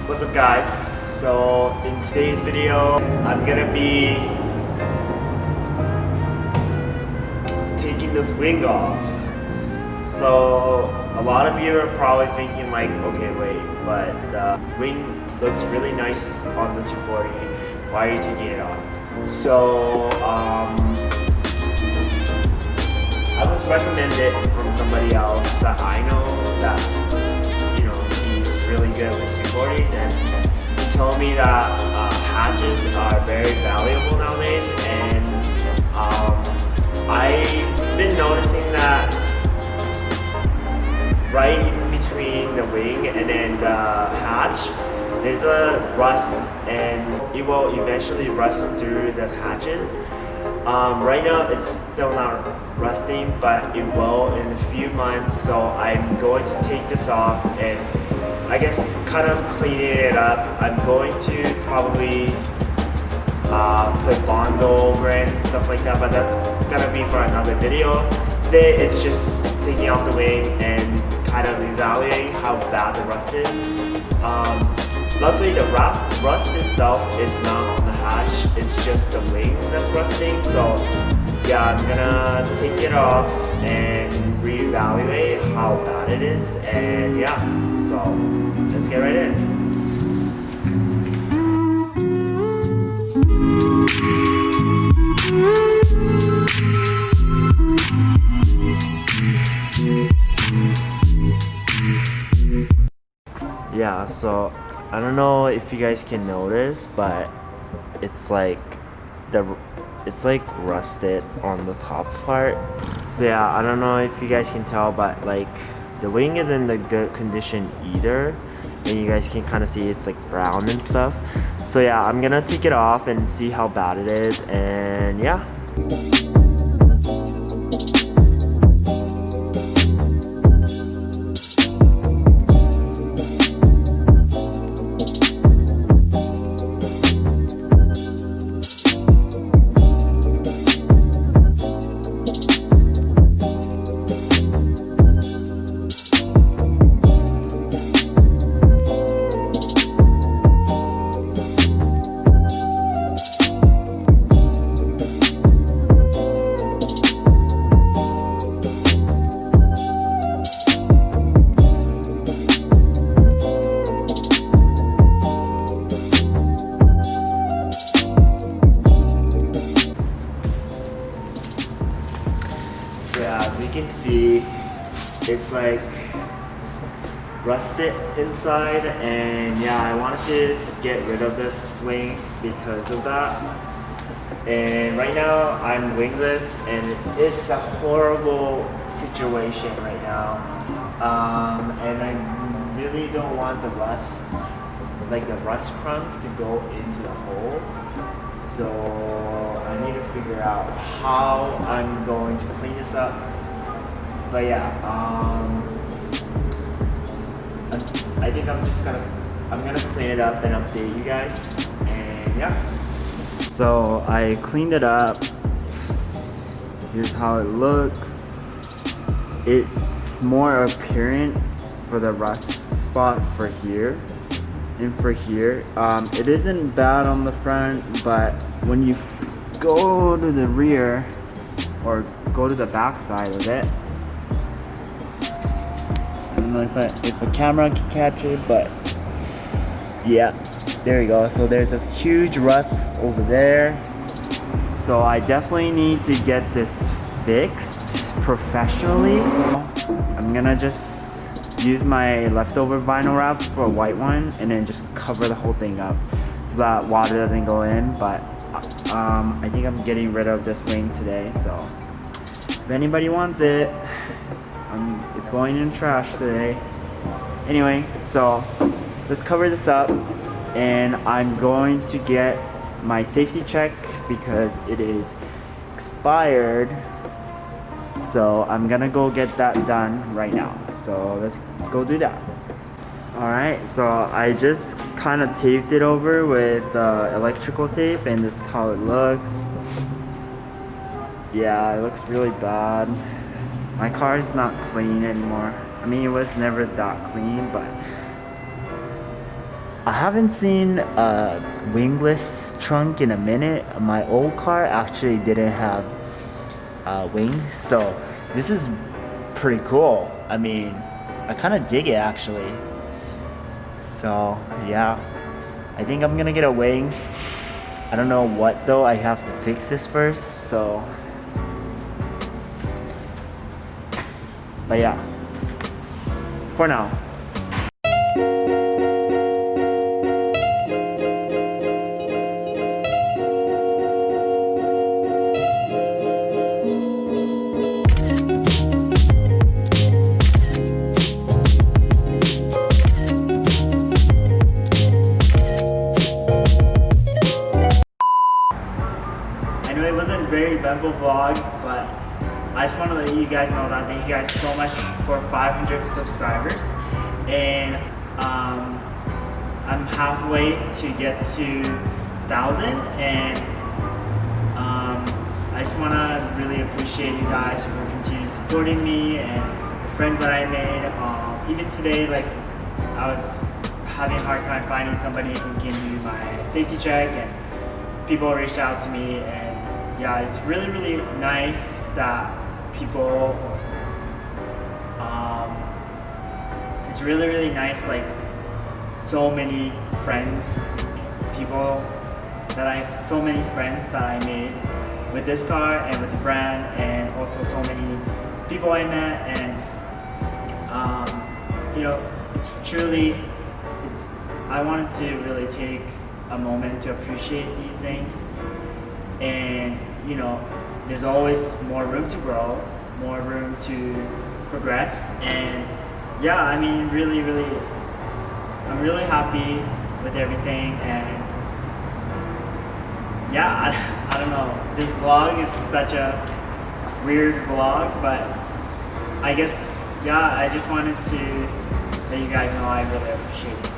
What's up guys? So in today's video I'm gonna be taking this wing off. So a lot of you are probably thinking like, okay wait, but the wing looks really nice on the 240. Why are you taking it off? So I was recommended from somebody else that I know that he's really good with 240s, and he told me that hatches are very valuable nowadays, and I've been noticing that right in between the wing and then the hatch there's a rust, and it will eventually rust through the hatches. Right now it's still not rusting, but it will in a few months, so I'm going to take this off and I guess kind of cleaning it up. I'm going to probably put Bondo over it and stuff like that, but that's gonna be for another video. Today it's just taking off the wing and kind of evaluating how bad the rust is. Luckily the rust itself is not on the hatch, it's just the wing that's rusting. So yeah, I'm gonna take it off and reevaluate how bad it is, and yeah, so let's get right in. Yeah, so I don't know if you guys can notice, but it's like rusted on the top part. So yeah, I don't know if you guys can tell, but like the wing isn't in good condition either, and you guys can kind of see it's like brown and stuff. So yeah, I'm gonna take it off and see how bad it is, and yeah. Yeah, as you can see, it's like rusted inside, and yeah, I wanted to get rid of this wing because of that. And right now I'm wingless, and it's a horrible situation right now. And I really don't want the rust, like the rust crumbs, to go into the hole. So I need to figure out how I'm going to clean this up. But yeah, I think I'm gonna clean it up and update you guys, and yeah. So I cleaned it up. Here's how it looks. It's more apparent for the rust spot for here. And for here, it isn't bad on the front, but when you go to the rear or go to the back side of it, I don't know if a camera can catch it, but yeah, there you go. So there's a huge rust over there. So I definitely need to get this fixed professionally. I'm gonna just use my leftover vinyl wrap for a white one and then just cover the whole thing up so that water doesn't go in. But I think I'm getting rid of this wing today, so if anybody wants it, it's going in trash today. Anyway, so let's cover this up, and I'm going to get my safety check because it is expired. So I'm gonna go get that done right now. So let's go do that. Alright, so I just kind of taped it over with electrical tape, and this is how it looks. Yeah, it looks really bad. My car is not clean anymore. I mean, it was never that clean, but I haven't seen a wingless trunk in a minute. My old car actually didn't have wings, so this is pretty cool. I mean, I kind of dig it actually. So yeah, I think I'm gonna get a wing. I don't know what though. I have to fix this first. So, but yeah, for now. It wasn't a very eventful vlog, but I just want to let you guys know that thank you guys so much for 500 subscribers, and I'm halfway to get to 1,000, and I just want to really appreciate you guys for continuing supporting me and the friends that I made. Even today, like, I was having a hard time finding somebody who can do my safety check, and people reached out to me, and yeah, it's really, really nice that people, it's really, really nice, like, so many friends that I made with this car and with the brand, and also so many people I met, and you know, I wanted to really take a moment to appreciate these things. And you know, there's always more room to grow, more room to progress, and yeah, I mean, really, I'm really happy with everything, and yeah, I don't know, this vlog is such a weird vlog, but I guess, yeah, I just wanted to let you guys know I really appreciate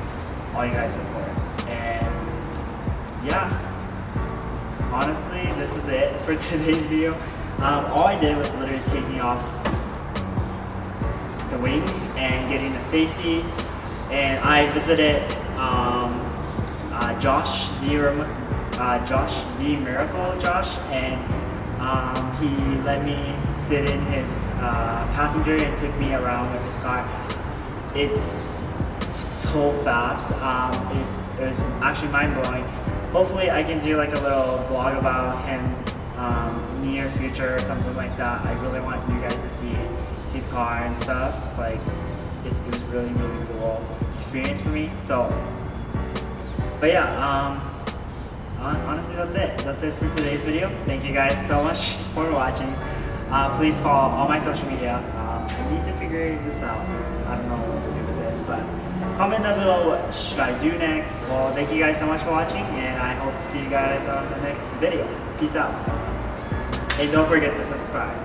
all you guys' support, and yeah. Honestly, this is it for today's video. All I did was literally taking off the wing and getting the safety, and I visited Josh D. Miracle, and he let me sit in his passenger and took me around with his car. It's so fast. It was actually mind-blowing. Hopefully I can do like a little vlog about him near future or something like that. I really want you guys to see his car and stuff. Like, it was really, really cool experience for me. So, but yeah, honestly, that's it for today's video. Thank you guys so much for watching. Please follow all my social media. I need to figure this out. I don't know what to do with this, but comment down below what should I do next. Well, thank you guys so much for watching, and I hope to see you guys on the next video. Peace out. And don't forget to subscribe.